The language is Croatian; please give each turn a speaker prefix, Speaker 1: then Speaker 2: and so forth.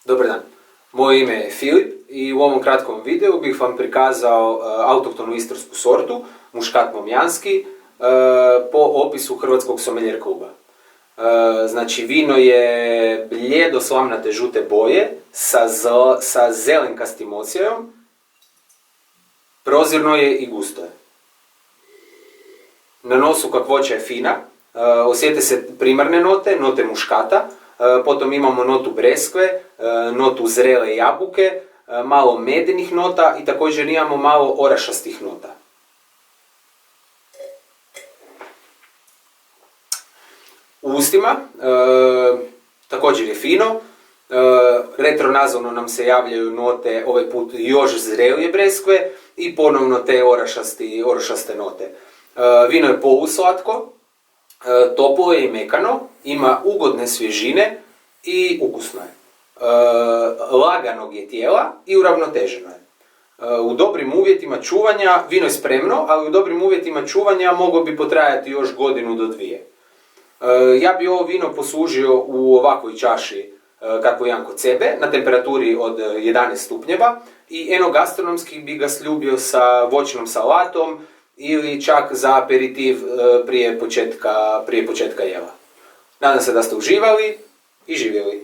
Speaker 1: Dobar dan, moje ime je Filip i u ovom kratkom videu bih vam prikazao autohtonu istarsku sortu, muškat momjanski, po opisu Hrvatskog sommelier kluba. Znači, vino je bljedo slamnate žute boje sa zelenkastim osjajom, prozirno je i gusto je. Na nosu kakvoća je fina, osjete se primarne note muškata, potom imamo notu breskve, notu zrele jabuke, malo medenih nota i također imamo malo orašastih nota. U ustima također je fino, retronazalno nam se javljaju note, ovaj put još zrelije breskve i ponovno te orašaste note. Vino je poluslatko, toplo je i mekano, ima ugodne svježine i ukusno je. Laganog je tijela i uravnoteženo je. U dobrim uvjetima čuvanja, vino je spremno, ali u dobrim uvjetima čuvanja moglo bi potrajati još godinu do dvije. Ja bi ovo vino poslužio u ovakvoj čaši kako imam kod sebe, na temperaturi od 11 stupnjeva i enogastronomski bi ga sljubio sa voćnom salatom ili čak za aperitiv prije početka jela. Nadam se da ste uživali i živjeli.